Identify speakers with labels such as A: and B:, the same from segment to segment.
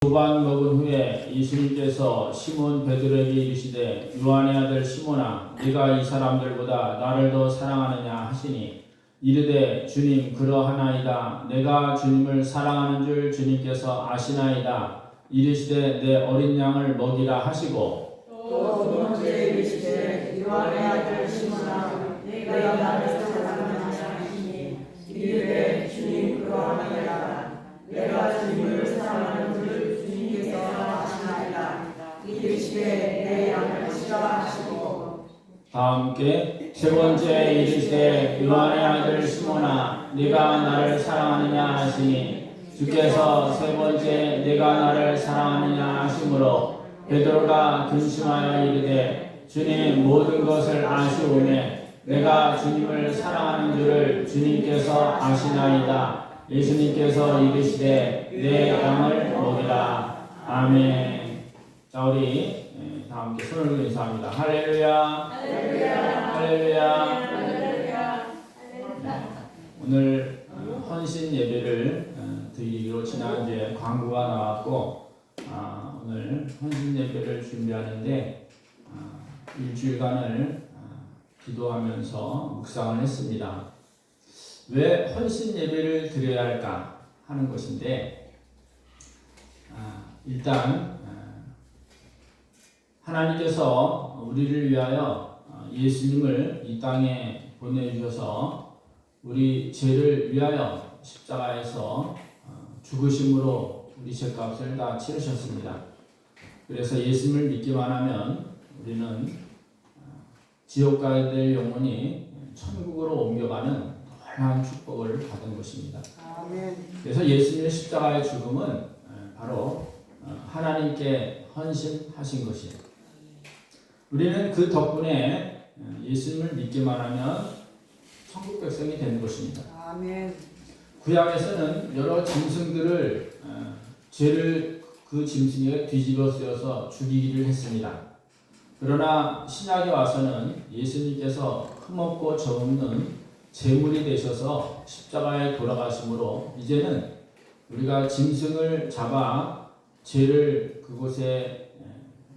A: 두 반 먹은 후에 예수님께서 시몬 베드로에게 이르시되 요한의 아들 시몬아 네가 이 사람들보다 나를 더 사랑하느냐 하시니 이르되 주님 그러하나이다. 내가 주님을 사랑하는 줄 주님께서 아시나이다. 이르시되 내 어린 양을 먹이라 하시고
B: 또 두 번째 이르시되 요한의 아들 시몬아 네가 나를 사랑하느냐 하시니 이르되 주님 그러하나이다. 내가 주님을 사랑하는 줄 주님께서 아시나이다. 이르시되 내 양을 먹이라 하시고
A: 다 함께 세 번째 이르시되 요한의 아들 시몬아 네가 나를 사랑하느냐 하시니 주께서 세 번째 내가 나를 사랑하느냐 하심으로 베드로가 근심하여 이르되 주님 모든 것을 아시오매 내가 주님을 사랑하는 줄을 주님께서 아시나이다. 예수님께서 이르시되 내 양을 먹이라. 아멘. 자 우리 다 함께 손을 들고 인사합니다. 할렐루야.
C: 할렐루야.
A: 할렐루야.
C: 할렐루야.
A: 오늘 헌신 예배를 드리기로 지난주에 광고가 나왔고 오늘 헌신 예배를 준비하는데 일주일간을 기도하면서 묵상을 했습니다. 왜 헌신 예배를 드려야 할까 하는 것인데 일단 하나님께서 우리를 위하여 예수님을 이 땅에 보내주셔서 우리 죄를 위하여 십자가에서 죽으심으로 우리 죄값을 다 치르셨습니다. 그래서 예수님을 믿기만 하면 우리는 지옥 가야 될 영혼이 천국으로 옮겨가는 놀라운 축복을 받은 것입니다.
B: 아멘.
A: 그래서 예수님의 십자가의 죽음은 바로 하나님께 헌신하신 것이에요. 우리는 그 덕분에 예수님을 믿기만 하면 천국 백성이 되는 것입니다.
B: 아멘.
A: 구약에서는 여러 짐승들을 죄를 그 짐승에 뒤집어 쓰여서 죽이기를 했습니다. 그러나 신약에 와서는 예수님께서 흠없고 죄없는 제물이 되셔서 십자가에 돌아가심으로 이제는 우리가 짐승을 잡아 죄를 그곳에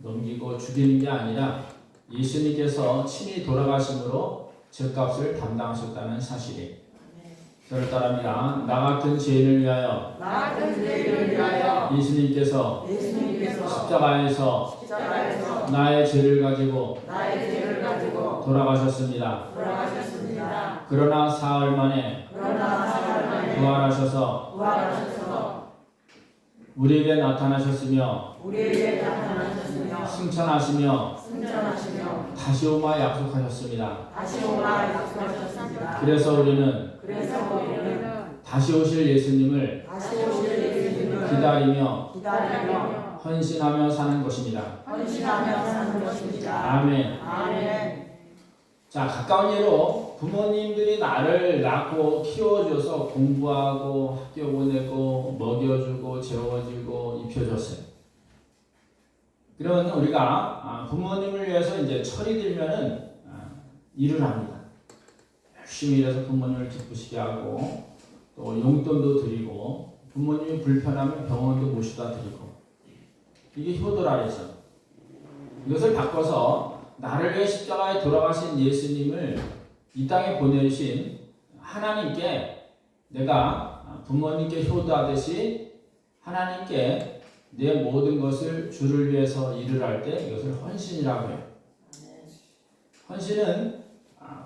A: 넘기고 죽이는 게 아니라 예수님께서 친히 돌아가심으로 죄값을 담당하셨다는 사실이 저를 따릅니다. 나 같은 죄인을 위하여 예수님께서 십자가에서 나의 죄를 가지고 돌아가셨습니다. 그러나 사흘 만에 부활하셔서 우리에게 나타나셨으며 승천하시며 다시 오마 약속하셨습니다. 그래서 우리는 다시 오실 예수님을 기다리며 헌신하며 사는 것입니다. 아멘. 자, 가까운 예로 부모님들이 나를 낳고 키워줘서 공부하고 학교 보내고 먹여주고 재워주고 입혀줬어요. 그러면 우리가 부모님을 위해서 이제 철이 들면은 일을 합니다. 열심히 일해서 부모님을 기쁘시게 하고 또 용돈도 드리고 부모님이 불편하면 병원도 모시다 드리고 이게 효도라 그래서 이것을 바꿔서 나를 위해 십자가에 돌아가신 예수님을 이 땅에 보내신 하나님께 내가 부모님께 효도하듯이 하나님께 내 모든 것을 주를 위해서 일을 할 때 이것을 헌신이라고 해요. 헌신은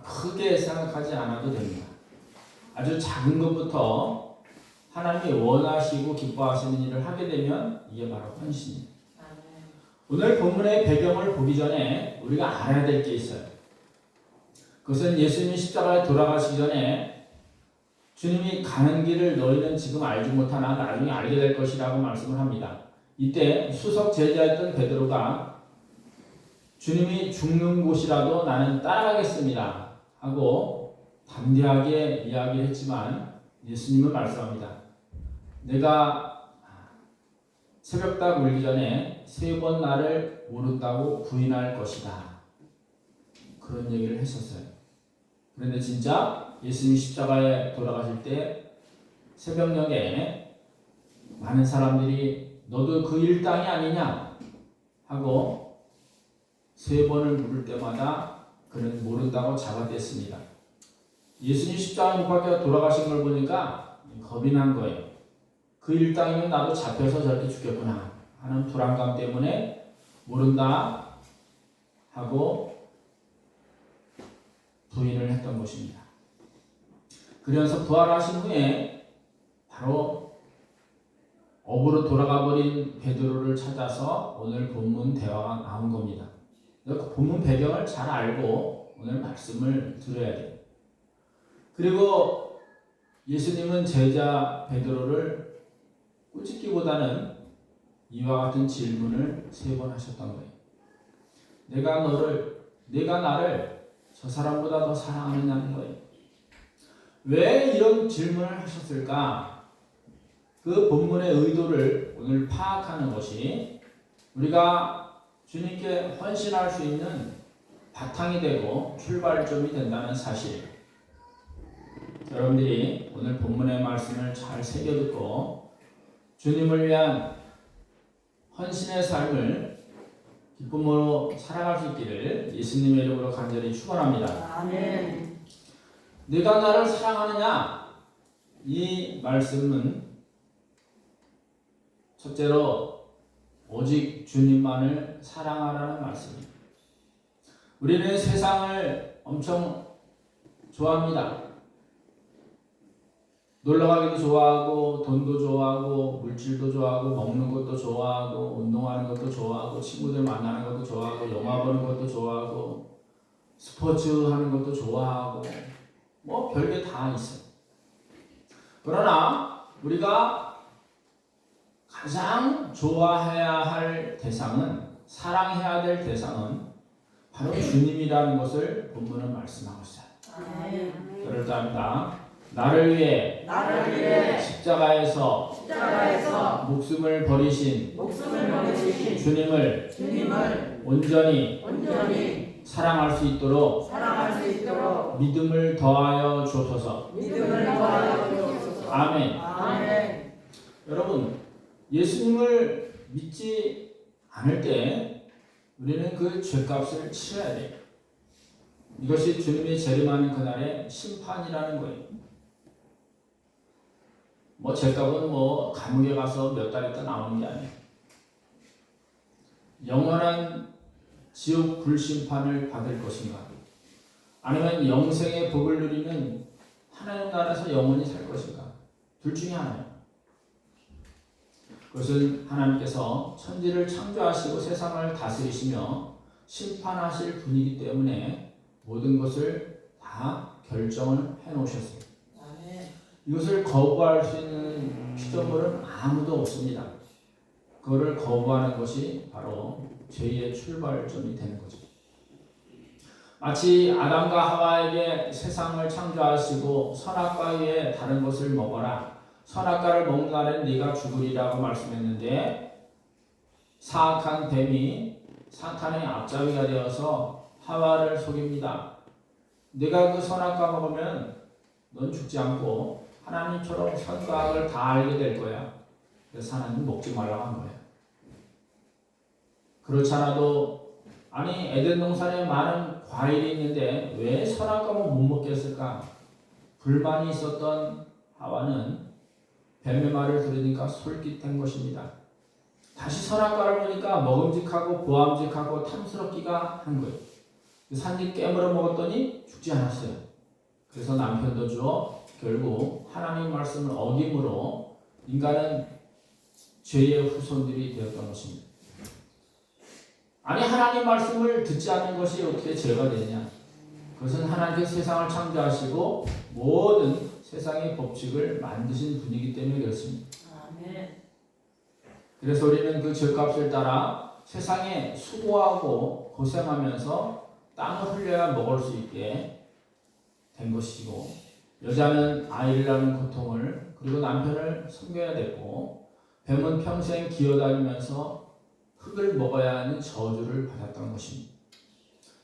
A: 크게 생각하지 않아도 됩니다. 아주 작은 것부터 하나님이 원하시고 기뻐하시는 일을 하게 되면 이게 바로 헌신입니다. 오늘 본문의 배경을 보기 전에 우리가 알아야 될 게 있어요. 그것은 예수님이 십자가에 돌아가시기 전에 주님이 가는 길을 너희는 지금 알지 못하나 나중에 알게 될 것이라고 말씀을 합니다. 이때 수석 제자였던 베드로가 주님이 죽는 곳이라도 나는 따라가겠습니다 하고 담대하게 이야기를 했지만 예수님은 말씀합니다. 내가 새벽닭 울기 전에 3번 나를 모른다고 부인할 것이다. 그런 얘기를 했었어요. 그런데 진짜 예수님이 십자가에 돌아가실 때 새벽녘에 많은 사람들이 너도 그 일당이 아니냐 하고 3번을 물을 때마다 그는 모른다고 잡아댔습니다. 예수님 십자가에 못 박혀 돌아가신 걸 보니까 겁이 난 거예요. 그 일당이면 나도 잡혀서 저렇게 죽겠구나 하는 불안감 때문에 모른다 하고 부인을 했던 것입니다. 그러면서 부활하신 후에 바로 업으로 돌아가 버린 베드로를 찾아서 오늘 본문 대화가 나온 겁니다. 그 본문 배경을 잘 알고 오늘 말씀을 들어야 돼요. 그리고 예수님은 제자 베드로를 꾸짖기보다는 이와 같은 질문을 3번 하셨던 거예요. 내가 나를 저 사람보다 더 사랑하느냐는 거예요. 왜 이런 질문을 하셨을까? 그 본문의 의도를 오늘 파악하는 것이 우리가 주님께 헌신할 수 있는 바탕이 되고 출발점이 된다는 사실. 여러분들이 오늘 본문의 말씀을 잘 새겨듣고 주님을 위한 헌신의 삶을 기쁨으로 살아갈 수 있기를 예수님의 이름으로 간절히 축원합니다.
B: 아멘.
A: 네가 나를 사랑하느냐? 이 말씀은 첫째로 오직 주님만을 사랑하라는 말씀입니다. 우리는 세상을 엄청 좋아합니다. 놀러가기도 좋아하고 돈도 좋아하고 물질도 좋아하고 먹는 것도 좋아하고 운동하는 것도 좋아하고 친구들 만나는 것도 좋아하고 영화 보는 것도 좋아하고 스포츠 하는 것도 좋아하고 뭐 별게 다 있어요. 그러나 우리가 가장 좋아해야 할 대상은, 사랑해야 될 대상은 바로 주님이라는 것을 본문은 말씀하고 있어요.
B: 아멘.
A: 그럴싸합니다. 나를 위해 십자가에서 목숨을 버리신 주님을 온전히 사랑할 수 있도록 믿음을 더하여 주옵소서. 아멘. 여러분, 예수님을 믿지 않을 때 우리는 그 죄값을 치러야 돼요. 이것이 주님이 재림하는 그날의 심판이라는 거예요. 뭐 죄값은 뭐 감옥에 가서 몇 달 있다 나오는 게 아니에요. 영원한 지옥 불심판을 받을 것인가, 아니면 영생의 복을 누리는 하나님 나라에서 영원히 살 것인가, 둘 중에 하나예요. 그것은 하나님께서 천지를 창조하시고 세상을 다스리시며 심판하실 분이기 때문에 모든 것을 다 결정을 해놓으셨습니다. 이것을 거부할 수 있는 피조물은 아무도 없습니다. 그거를 거부하는 것이 바로 죄의 출발점이 되는 거죠. 마치 아담과 하와에게 세상을 창조하시고 선악과 위에 다른 것을 먹어라, 선악과를 먹는 날엔 네가 죽으리라고 말씀했는데 사악한 뱀이 사탄의 앞잡이가 되어서 하와를 속입니다. 네가 그 선악과 먹으면 넌 죽지 않고 하나님처럼 선과 악을 다 알게 될 거야. 그래서 하나님 먹지 말라고 한 거예요. 그렇지 않아도 아니 에덴 동산에 많은 과일이 있는데 왜 선악과만 못 먹겠을까? 불만이 있었던 하와는 뱀의 말을 들으니까 솔깃한 것입니다. 다시 선악과를 보니까 먹음직하고 보암직하고 탐스럽기가 한 거예요. 산지 깨물어 먹었더니 죽지 않았어요. 그래서 남편도 주어 결국 하나님 말씀을 어김으로 인간은 죄의 후손들이 되었던 것입니다. 아니 하나님 말씀을 듣지 않는 것이 어떻게 죄가 되냐? 그것은 하나님께서 세상을 창조하시고 모든 세상의 법칙을 만드신 분이기 때문에 그렇습니다. 그래서 우리는 그 죄값을 따라 세상에 수고하고 고생하면서 땀을 흘려야 먹을 수 있게 된 것이고, 여자는 아이를 낳는 고통을, 그리고 남편을 섬겨야 됐고, 뱀은 평생 기어다니면서 흙을 먹어야 하는 저주를 받았던 것입니다.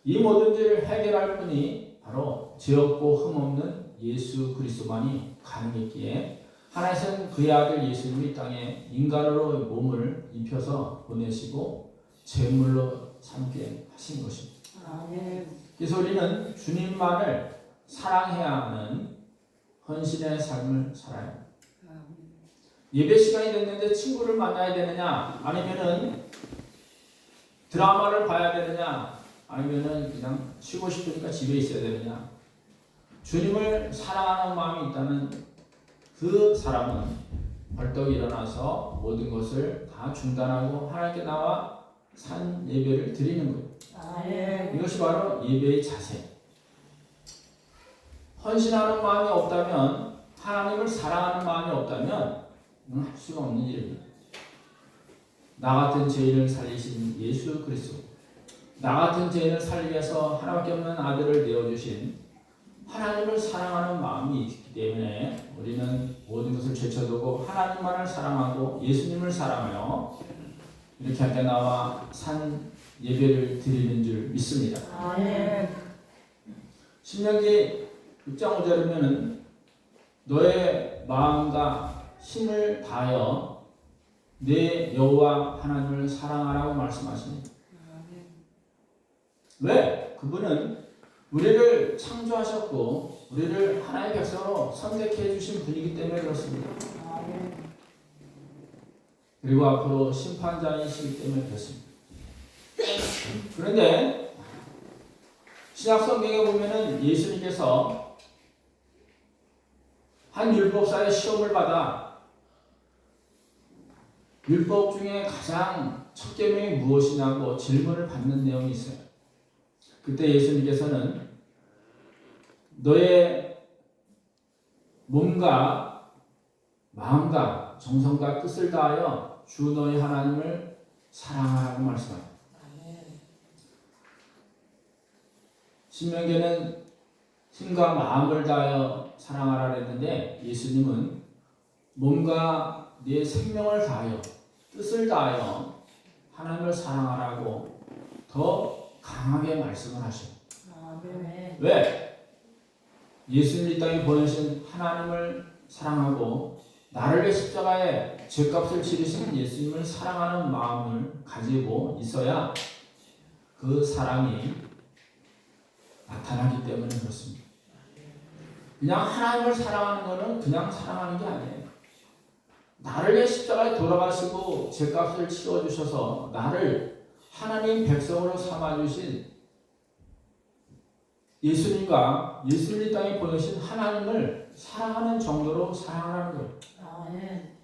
A: 이 모든 죄를 해결할 분이 바로 죄 없고 흠 없는 예수 그리스도만이 가능했기에 하나님은 그의 아들 예수님이 이 땅에 인간으로 몸을 입혀서 보내시고 제물로 삼게 하신 것입니다.
B: 아멘.
A: 그래서 우리는 주님만을 사랑해야 하는 헌신의 삶을 살아야 합니다. 예배 시간이 됐는데 친구를 만나야 되느냐, 아니면은 드라마를 봐야 되느냐, 아니면은 그냥 쉬고 싶으니까 집에 있어야 되느냐. 주님을 사랑하는 마음이 있다면 그 사람은 벌떡 일어나서 모든 것을 다 중단하고 하나님께 나와 산 예배를 드리는 거예요.
B: 아멘.
A: 이것이 바로 예배의 자세. 헌신하는 마음이 없다면, 하나님을 사랑하는 마음이 없다면 할 수가 없는 일입니다. 나 같은 죄인을 살리신 예수 그리스도, 나 같은 죄인을 살리기 위해서 하나밖에 없는 아들을 내어주신 하나님을 사랑하는 마음이 있기 때문에 우리는 모든 것을 제쳐두고 하나님만을 사랑하고 예수님을 사랑하여 이렇게 함께 나와 산 예배를 드리는 줄 믿습니다.
B: 아멘.
A: 신명기 6장 5절이면은 너의 마음과 힘을 다하여 내 여호와 하나님을 사랑하라고 말씀하십니다. 왜? 그분은 우리를 창조하셨고 우리를 하나님의 백성으로 선택해 주신 분이기 때문에 그렇습니다.
B: 아멘.
A: 그리고 앞으로 심판자이시기 때문에 그렇습니다. 그런데 신약 성경에 보면은 예수님께서 한 율법사의 시험을 받아 율법 중에 가장 첫 계명이 무엇이냐고 질문을 받는 내용이 있어요. 그때 예수님께서는 너의 몸과 마음과 정성과 뜻을 다하여 주 너의 하나님을 사랑하라고 말씀합니다. 신명기에는 힘과 마음을 다하여 사랑하라 했는데 예수님은 몸과 네 생명을 다하여 뜻을 다하여 하나님을 사랑하라고 더 강하게 말씀을 하셔요.
B: 아멘.
A: 왜? 예수님 이 땅에 보내신 하나님을 사랑하고 나를 위해 십자가에 죄값을 치르신 예수님을 사랑하는 마음을 가지고 있어야 그 사랑이 나타나기 때문에 그렇습니다. 그냥 하나님을 사랑하는 것은 그냥 사랑하는 게 아니에요. 나를 위해 십자가에 돌아가시고 죄값을 치러주셔서 나를 하나님 백성으로 삼아주신 예수님과 예수님 이 땅에 보내신 하나님을 사랑하는 정도로 사랑하는 거예요.
B: 아멘.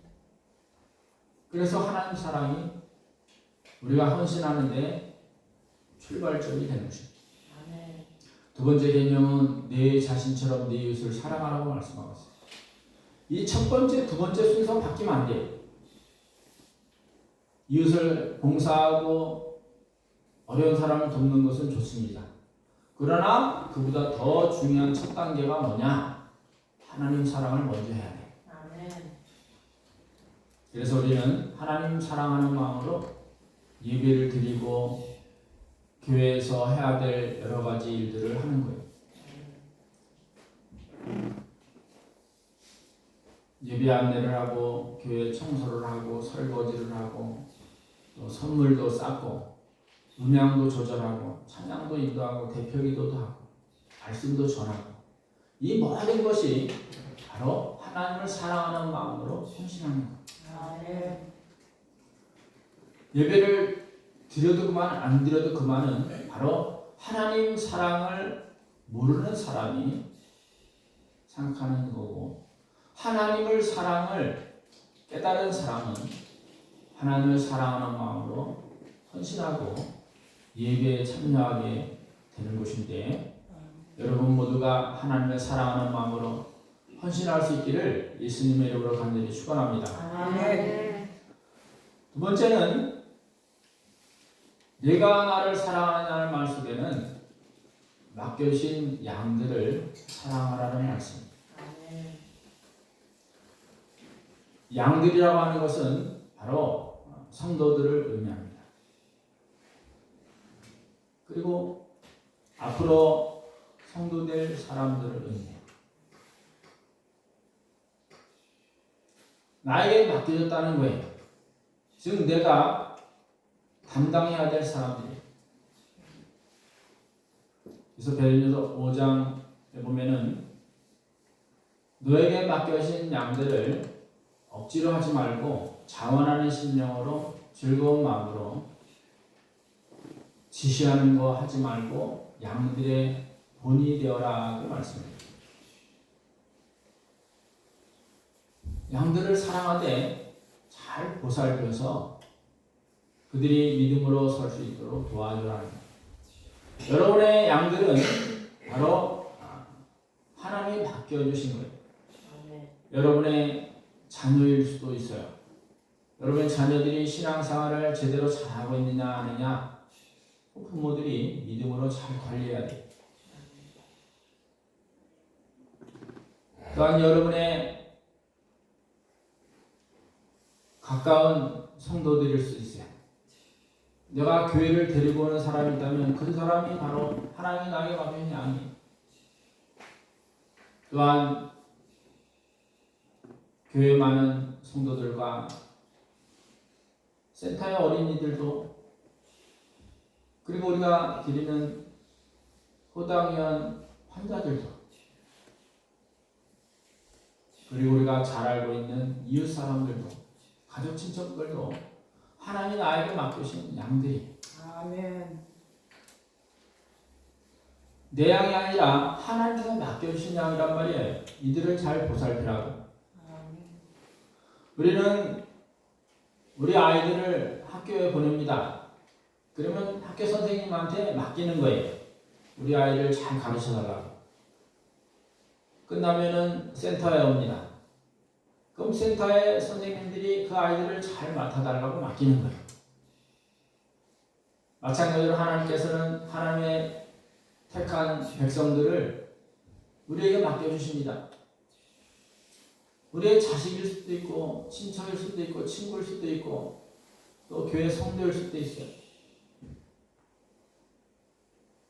A: 그래서 하나님 사랑이 우리가 헌신하는데 출발점이 되는 것입니다.
B: 아멘.
A: 두 번째 개념은 내 자신처럼 내 이웃을 사랑하라고 말씀하고 있어요. 이 첫 번째, 두 번째 순서 바뀌면 안 돼요. 이웃을 봉사하고 어려운 사람을 돕는 것은 좋습니다. 그러나 그보다 더 중요한 첫 단계가 뭐냐? 하나님 사랑을 먼저 해야 돼.
B: 아멘.
A: 그래서 우리는 하나님 사랑하는 마음으로 예배를 드리고 교회에서 해야 될 여러 가지 일들을 하는 거예요. 예배 안내를 하고 교회 청소를 하고 설거지를 하고 또 선물도 쌓고 음향도 조절하고 찬양도 인도하고 대표기도도 하고 말씀도 전하고 이 모든 것이 바로 하나님을 사랑하는 마음으로 헌신하는 거예요.
B: 아멘.
A: 예배를 드려도 그만 안 드려도 그만은 바로 하나님 사랑을 모르는 사람이 생각하는 거고 하나님을 사랑을 깨달은 사람은 하나님을 사랑하는 마음으로 헌신하고 예배에 참여하게 되는 것인데 여러분 모두가 하나님을 사랑하는 마음으로 헌신할 수 있기를 예수님의 이름으로 간절히 축원합니다.
B: 아멘.
A: 두 번째는 내가 나를 사랑하냐는 말 속에는 맡겨주신 양들을 사랑하라는 말씀입니다.
B: 아멘.
A: 양들이라고 하는 것은 바로 성도들을 의미합니다. 그리고 앞으로 성도될 사람들을 의미해요. 나에게 맡겨졌다는 거예요. 즉 내가 담당해야 될 사람들이. 그래서 베드로전서 5장에 보면은 너에게 맡겨진 양들을 억지로 하지 말고 자원하는 심령으로 즐거운 마음으로 지시하는 거 하지 말고 양들의 본이 되어라 그 말씀입니다. 양들을 사랑하되 잘 보살펴서 그들이 믿음으로 설 수 있도록 도와주라는 거예요. 여러분의 양들은 바로 하나님이 맡겨주신 거예요.
B: 아멘.
A: 여러분의 자녀일 수도 있어요. 여러분의 자녀들이 신앙생활을 제대로 잘하고 있느냐 아니냐 부모들이 믿음으로 잘 관리해야 돼요. 또한 여러분의 가까운 성도들일 수 있어요. 내가 교회를 데리고 오는 사람이 있다면 그 사람이 바로 하나님이 나에게 맡긴 양이에요. 또한 교회 많은 성도들과 센터의 어린이들도 그리고 우리가 드리는 호당위원 환자들도 그리고 우리가 잘 알고 있는 이웃 사람들도 가족 친척들도 하나님이 나에게 맡기신 양들이
B: 아멘.
A: 내 양이 아니라 하나님께서 맡겨주신 양이란 말이에요. 이들을 잘 보살피라고.
B: 아멘.
A: 우리는 우리 아이들을 학교에 보냅니다. 그러면 학교 선생님한테 맡기는 거예요. 우리 아이를 잘 가르쳐 달라고. 끝나면은 센터에 옵니다. 그럼 센터의 선생님들이 그 아이들을 잘 맡아달라고 맡기는 거예요. 마찬가지로 하나님께서는 하나님의 택한 백성들을 우리에게 맡겨주십니다. 우리의 자식일 수도 있고 친척일 수도 있고 친구일 수도 있고 또 교회 성도일 수도 있어요.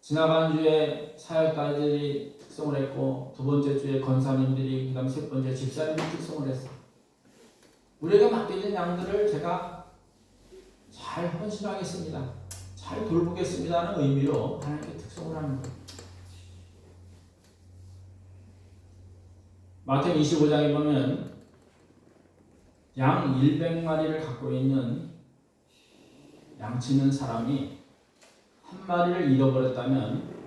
A: 지나간 주에 사역자들이 특성을 했고 두 번째 주에 권사님들이 그 다음 세 번째 집사님이 특성을 했어요. 우리에게 맡겨진 양들을 제가 잘 헌신하겠습니다. 잘 돌보겠습니다는 의미로 하나님께 특성을 하는 거예요. 마태복음 25장에 보면 양 100마리를 갖고 있는 양치는 사람이 한 마리를 잃어버렸다면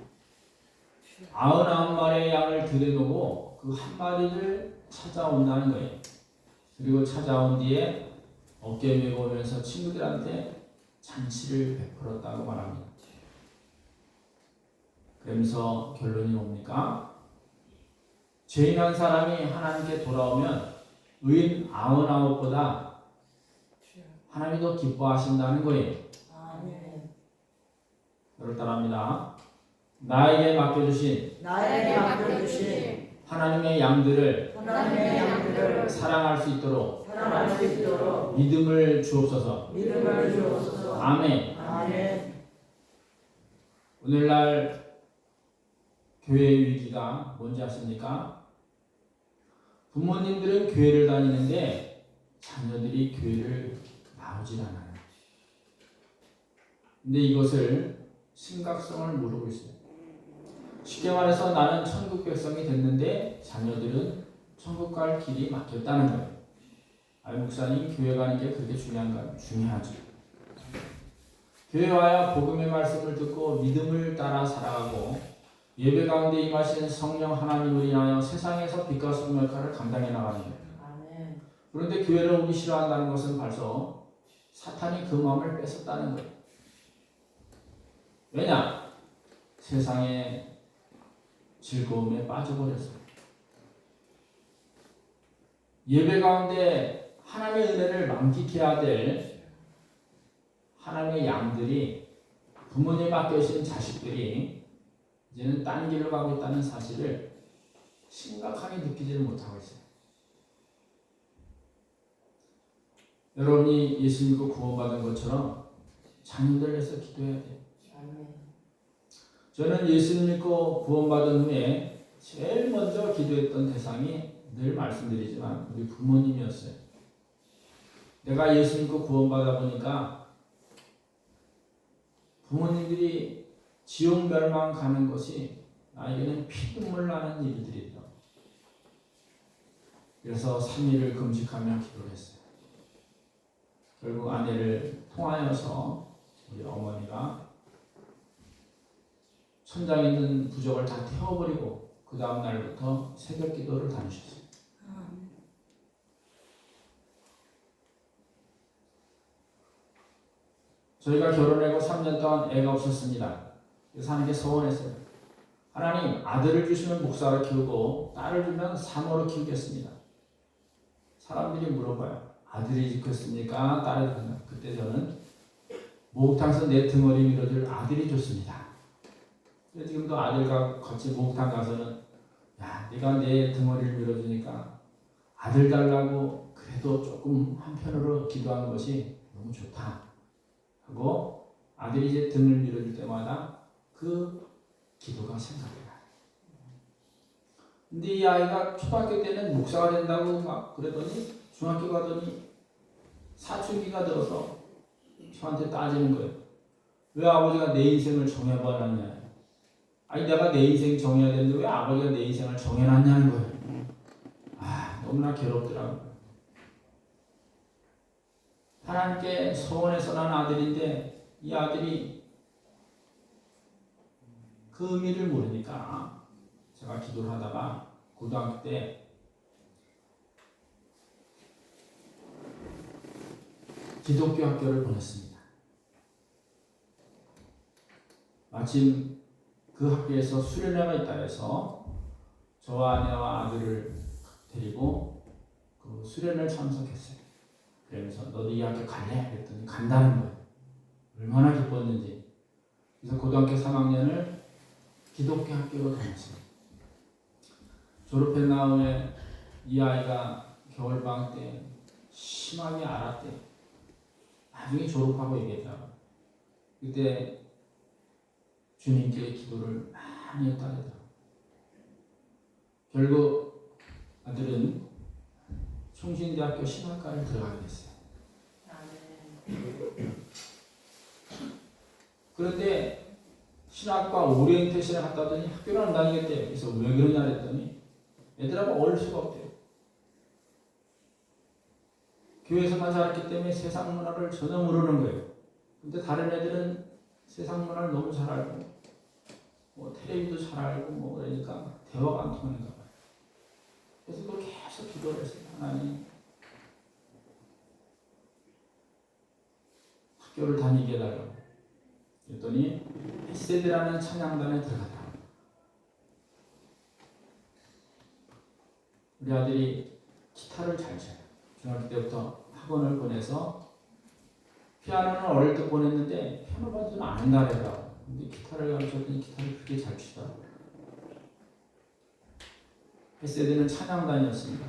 A: 99마리의 양을 들여놓고 그 한 마리를 찾아온다는 거예요. 그리고 찾아온 뒤에 어깨 메고 오면서 친구들한테 잔치를 베풀었다고 말합니다. 그러면서 결론이 뭡니까? 죄인 한 사람이 하나님께 돌아오면 의인 99보다 하나님이 더 기뻐하신다는 거예요.
B: 아멘.
A: 여러분 따라합니다. 나에게 맡겨주신 하나님의 양들을 사랑할 수 있도록 믿음을 주옵소서. 아멘. 오늘날 교회 위기가 뭔지 아십니까? 부모님들은 교회를 다니는데 자녀들이 교회를 나오질 않아요. 근데 이것을 심각성을 모르고 있어요. 쉽게 말해서 나는 천국 백성이 됐는데 자녀들은 천국 갈 길이 막혔다는 거예요. 목사님 교회 가는 게 그렇게 중요한가요? 중요하죠. 교회 와야 복음의 말씀을 듣고 믿음을 따라 살아가고 예배 가운데 임하신 성령 하나님을 인하여 세상에서 빛과 소금 역할을 감당해 나가는 거예요.
B: 아멘.
A: 그런데 교회를 오기 싫어한다는 것은 벌써 사탄이 그 마음을 뺏었다는 거예요. 왜냐? 세상의 즐거움에 빠져버렸어요. 예배 가운데 하나님의 은혜를 만끽해야 될 하나님의 양들이 부모님 맡겨주신 자식들이 이제는 딴 길로 가고 있다는 사실을 심각하게 느끼지를 못하고 있어요. 여러분이 예수 믿고 구원받은 것처럼 자녀들 위해서 기도해야 돼요.
B: 아멘.
A: 저는 예수 믿고 구원받은 후에 제일 먼저 기도했던 대상이 늘 말씀드리지만 우리 부모님이었어요. 내가 예수 믿고 구원받아 보니까 부모님들이 지옥 멸망 가는 것이 나에게는 피눈물 나는 일들이더라고요. 그래서 3일을 금식하며 기도를 했어요. 결국 아내를 통하여서 우리 어머니가 천장에 있는 부적을 다 태워버리고 그 다음 날부터 새벽 기도를 다니셨어요. 저희가 결혼하고 3년 동안 애가 없었습니다. 그래서 하나님께 소원했어요. 하나님, 아들을 주시면 목사로 키우고 딸을 주면 사모로 키우겠습니다. 사람들이 물어봐요. 아들이 좋겠습니까? 딸이 좋겠습니까? 그때 저는 목욕탕에서 내 등허리 밀어줄 아들이 좋습니다. 지금도 아들과 같이 목욕탕 가서는 야, 네가 내 등허리를 밀어주니까 아들 달라고 그래도 조금 한편으로 기도하는 것이 너무 좋다 하고 아들이 이제 등을 밀어줄 때마다 그 기도가 생각이 나요. 근데 이 아이가 초등학교 때는 목사가 된다고 막 그러더니 중학교 가더니 사춘기가 들어서 저한테 따지는 거예요. 왜 아버지가 내 인생을 정해버렸냐. 아니 내가 내 인생 정해야 되는데 왜 아버지가 내 인생을 정해놨냐는 거예요. 너무나 괴롭더라고요. 하나님께 소원해서 난 아들인데 이 아들이 그 의미를 모르니까 제가 기도를 하다가 고등학교 때 기독교 학교를 보냈습니다. 마침 그 학교에서 수련회가 있다 해서 저와 아내와 아들을 데리고 그 수련회를 참석했어요. 그러면서 너도 이 학교 갈래? 그랬더니 간다는 거예요. 얼마나 기뻤는지. 그래서 고등학교 3학년을 기독교 학교로 다녔어요. 졸업한 다음에 이 아이가 겨울방학 때 심하게 앓았대요. 나중에 졸업하고 얘기했다가 그때 주님께 기도를 많이 했다고 하더라고요. 결국 아들은 충신대학교 신학과를 들어가게 됐어요. 그런데 신학과 오리엔테이션에 갔다 오더니 학교를 안 다니겠대요. 그래서 왜 그러냐 했더니 애들하고 어울릴 수가 없대요. 교회에서만 자랐기 때문에 세상 문화를 전혀 모르는 거예요. 근데 다른 애들은 세상 문화를 너무 잘 알고 뭐 텔레비도 잘 알고 그러니까 대화가 안 통하는가 봐요. 그래서 또 계속 기도를 했어요. 하나님, 학교를 다니게 해달라고. 그랬더니 헤세드라는 찬양단에 들어가더라고요. 우리 아들이 기타를 잘 쳐요. 중학교 때부터 학원을 보내서 피아노는 어릴 때 보냈는데 피아노 반주는 안 한다 그러더라고요. 근데 기타를 가르쳤더니 기타를 그렇게 잘 치더라고요. 헤세드는 찬양단이었습니다.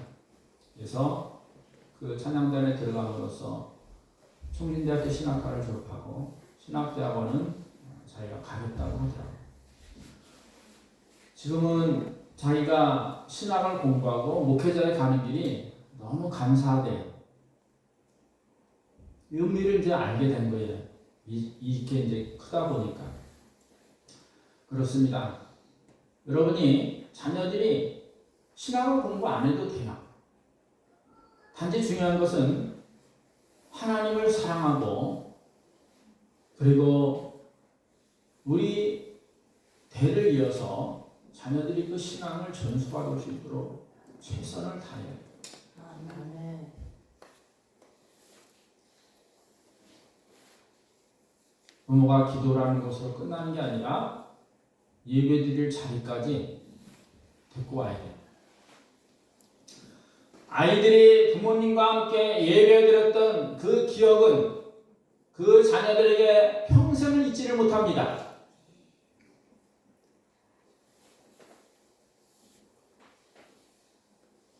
A: 그래서 그 찬양단에 들어감으로써 충신대학교 신학과를 졸업하고 신학대학원은 자기가 가겠다고 하더라고요. 지금은 자기가 신학을 공부하고 목회자에 가는 길이 너무 감사하대요. 의미를 이제 알게 된 거예요. 이렇게 이제 크다 보니까. 그렇습니다. 여러분이 자녀들이 신학을 공부 안 해도 돼요. 단지 중요한 것은 하나님을 사랑하고 그리고 우리 대를 이어서 자녀들이 그 신앙을 전수받을 수 있도록 최선을 다해야 돼요.
B: 아멘.
A: 부모가 기도라는 것으로 끝나는 게 아니라 예배드릴 자리까지 데리고 와야 돼요. 아이들이 부모님과 함께 예배드렸던 그 기억은 그 자녀들에게 평생을 잊지를 못합니다.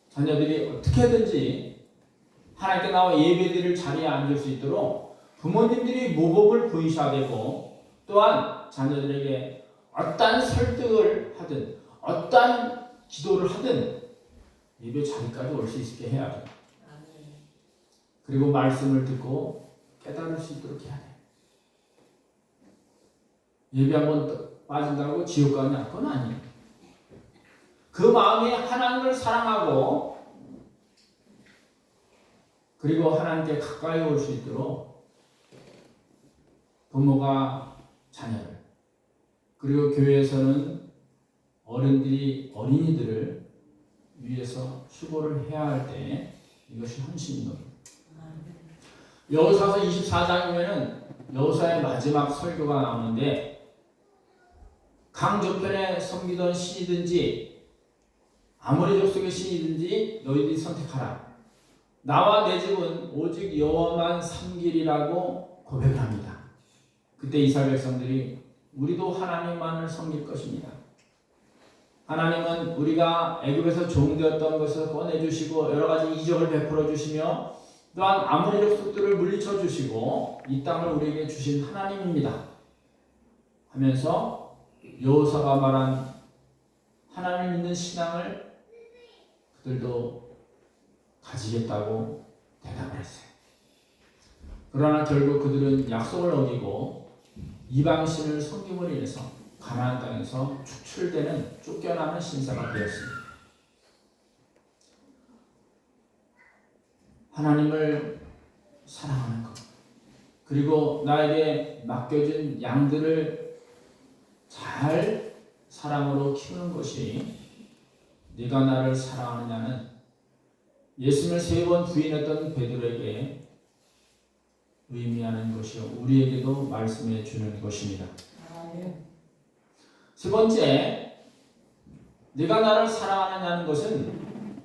A: 자녀들이 어떻게든지 하나님께 나와 예배드릴 자리에 앉을 수 있도록 부모님들이 모범을 보이셔야 되고 또한 자녀들에게 어떠한 설득을 하든 어떠한 기도를 하든 예배 자리까지 올 수 있게 해야 돼요. 그리고 말씀을 듣고 깨달을 수 있도록 해야 돼. 예배 한번 빠진다고 지옥 가냐? 그건 아니에요. 그 마음에 하나님을 사랑하고 그리고 하나님께 가까이 올 수 있도록 부모가 자녀를 그리고 교회에서는 어린이들을 위해서 수고를 해야 할 때 이것이 헌신인 겁니다. 여호수아서 24장이면은 여호수아의 마지막 설교가 나오는데 강 저편에 섬기던 신이든지 아모리 족속의 신이든지 너희들이 선택하라. 나와 내 집은 오직 여호와만 섬기리라고 고백을 합니다. 그때 이스라엘 백성들이 우리도 하나님만을 섬길 것입니다. 하나님은 우리가 애굽에서 종되었던 것을 꺼내주시고 여러 가지 이적을 베풀어 주시며 또한 아모리 족속들을 물리쳐 주시고 이 땅을 우리에게 주신 하나님입니다. 하면서 여호수아가 말한 하나님 믿는 신앙을 그들도 가지겠다고 대답을 했어요. 그러나 결국 그들은 약속을 어기고 이방신을 섬김으로 인해서 가나안 땅에서 축출되는 쫓겨나는 신사가 되었습니다. 하나님을 사랑하는 것 그리고 나에게 맡겨진 양들을 잘 사랑으로 키우는 것이 네가 나를 사랑하느냐는 예수님을 3번 부인했던 베드로에게 의미하는 것이요 우리에게도 말씀해 주는 것입니다. 세 번째, 네가 나를 사랑하느냐는 것은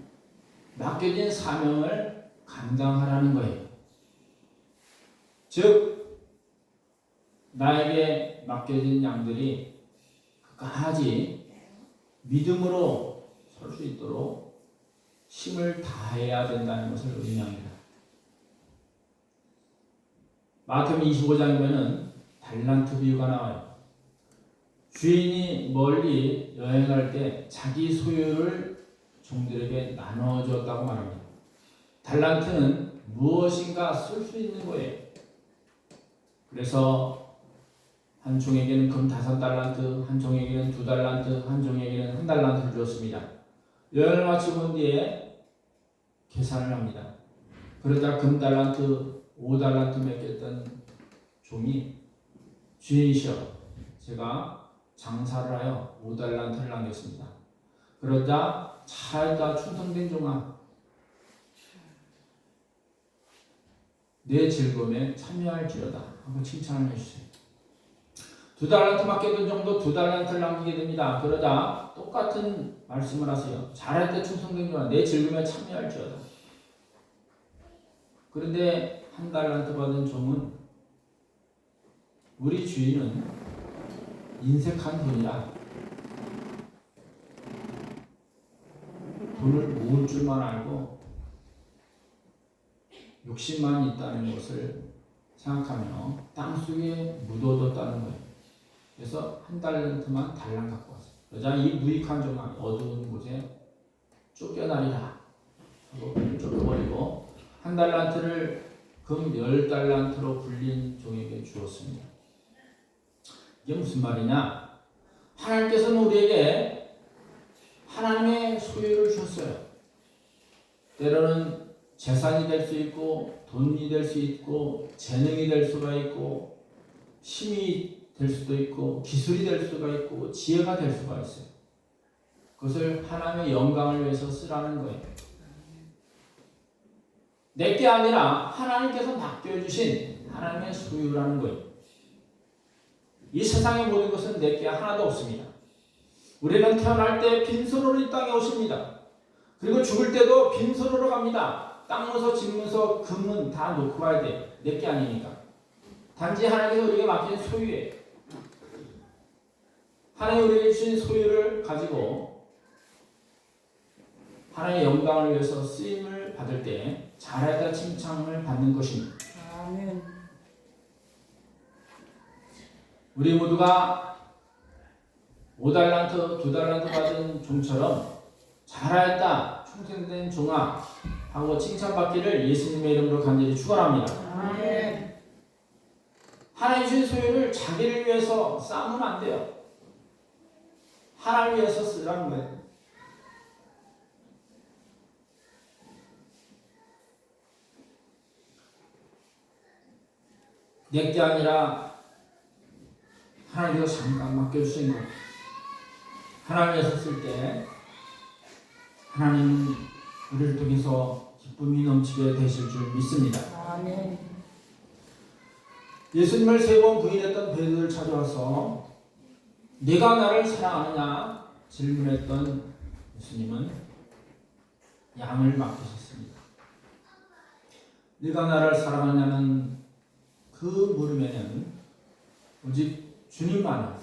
A: 맡겨진 사명을 감당하라는 거예요. 즉 나에게 맡겨진 양들이 끝까지 믿음으로 설 수 있도록 힘을 다해야 된다는 것을 의미합니다. 마태복음 25장이면은 달란트 비유가 나와요. 주인이 멀리 여행할 때 자기 소유를 종들에게 나눠줬다고 말합니다. 달란트는 무엇인가 쓸 수 있는 거예요. 그래서 한 종에게는 금 5달란트, 한 종에게는 2달란트, 한 종에게는 1달란트를 줬습니다. 여행을 마치고 온 뒤에 계산을 합니다. 그러다 금 달란트, 5달란트 맡겼던 종이 주인이시여, 제가 장사를 하여 5달란트를 남겼습니다. 그러자 차에다 충성된 종아, 내 즐거움에 참여할지어다 하고 칭찬을 해주세요. 2달란트 맡겼던 종도 2달란트를 남기게 됩니다. 그러자 똑같은 말씀을 하세요. 잘할 때 충성된 종아, 내 즐거움에 참여할지어다. 그런데 1달란트 받은 종은 우리 주인은 인색한 분이라 돈을 모을 줄만 알고 욕심만 있다는 것을 생각하며 땅속에 묻어뒀다는 거예요. 그래서 1달란트만 달랑 갖고 왔어요. 그러자 이 무익한 종아 어두운 곳에 쫓겨나리라 하고 쫓겨버리고 1달란트를 금 10달란트로 불린 종에게 주었습니다. 이게 무슨 말이냐? 하나님께서는 우리에게 하나님의 소유를 주셨어요. 때로는 재산이 될 수 있고 돈이 될 수 있고 재능이 될 수가 있고 힘이 될 수도 있고 기술이 될 수가 있고 지혜가 될 수가 있어요. 그것을 하나님의 영광을 위해서 쓰라는 거예요. 내게 아니라 하나님께서 맡겨주신 하나님의 소유라는 거예요. 이 세상의 모든 것은 내게 하나도 없습니다. 우리는 태어날 때 빈손으로 이 땅에 오십니다. 그리고 죽을 때도 빈손으로 갑니다. 땅 문서, 집 문서, 금은 다 놓고 가야 돼요. 내게 아니니까. 단지 하나님께서 우리에게 맡긴 소유예요. 하나님 우리에게 주신 소유를 가지고 하나님의 영광을 위해서 쓰임을 받을 때 잘하다 칭찬을 받는 것입니다.
B: 아멘.
A: 우리 모두가 5달란트, 2달란트 받은 종처럼 잘하였다, 충성된 종아 하고 칭찬받기를 예수님의 이름으로 간절히 축원합니다.
B: 아멘.
A: 하나님 주신 소유를 자기를 위해서 쌓으면 안 돼요. 하나님 위해서 쓰라는 거예요. 내게 아니라 하나님께서 잠깐 맡겨주신 것. 하나님께서 쓸 때 하나님은 우리를 통해서 기쁨이 넘치게 되실 줄 믿습니다.
B: 아멘.
A: 예수님을 3번 부인했던 베드로를 찾아와서 네가 나를 사랑하느냐 질문했던 예수님은 양을 맡기셨습니다. 네가 나를 사랑하냐는 그 물음에는 오직 주님만을,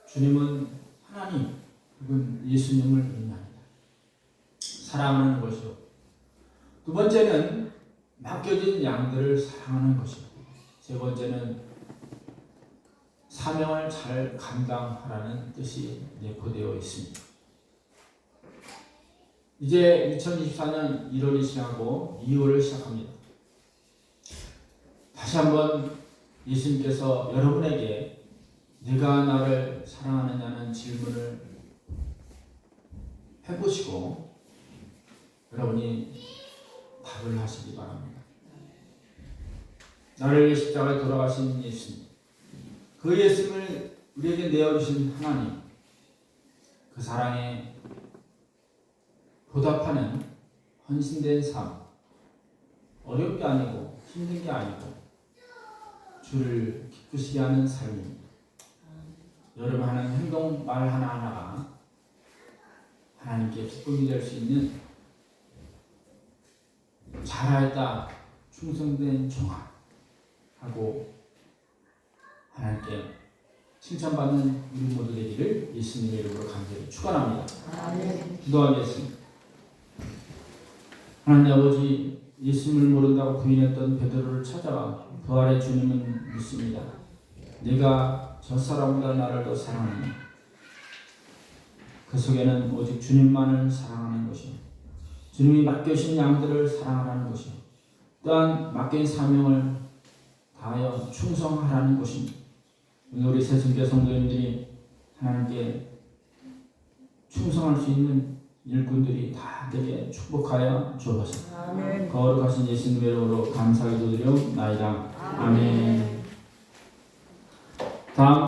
A: 주님은 하나님, 그분 예수님을 의미합니다. 사랑하는 것이요. 두 번째는 맡겨진 양들을 사랑하는 것이요. 세 번째는 사명을 잘 감당하라는 뜻이 내포되어 있습니다. 이제 2024년 1월이 지나고 2월을 시작합니다. 다시 한번 예수님께서 여러분에게 네가 나를 사랑하느냐는 질문을 해보시고 여러분이 답을 하시기 바랍니다. 나를 위해 십자가에 돌아가신 예수님, 그 예수님을 우리에게 내어주신 하나님, 그 사랑에 보답하는 헌신된 삶, 어렵게 아니고 힘든 게 아니고 주를 기쁘시게 하는 삶입니다. 여러분 하는 행동, 말 하나하나가 하나님께 기쁨이 될 수 있는 잘하였다, 충성된 종아 하고 하나님께 칭찬받는 우리 모두 되기를 예수님의 이름으로 간절히 축원합니다.
B: 아멘.
A: 기도하겠습니다. 하나님 아버지, 예수님을 모른다고 부인했던 베드로를 찾아와 부활의 주님은 묻습니다. 네가 저 사람보다 나를 더 사랑하느냐? 그 속에는 오직 주님만을 사랑하는 것이요, 주님이 맡겨주신 양들을 사랑하라는 것이요, 또한 맡긴 사명을 다하여 충성하라는 것입니다. 우리 새순교 성도님들이 하나님께 충성할 수 있는 일꾼들이 다 되게 축복하여 주옵소서.
B: 아멘.
A: 거룩하신 예수님의 이름으로 감사기도드리옵나이다. 아멘. 다음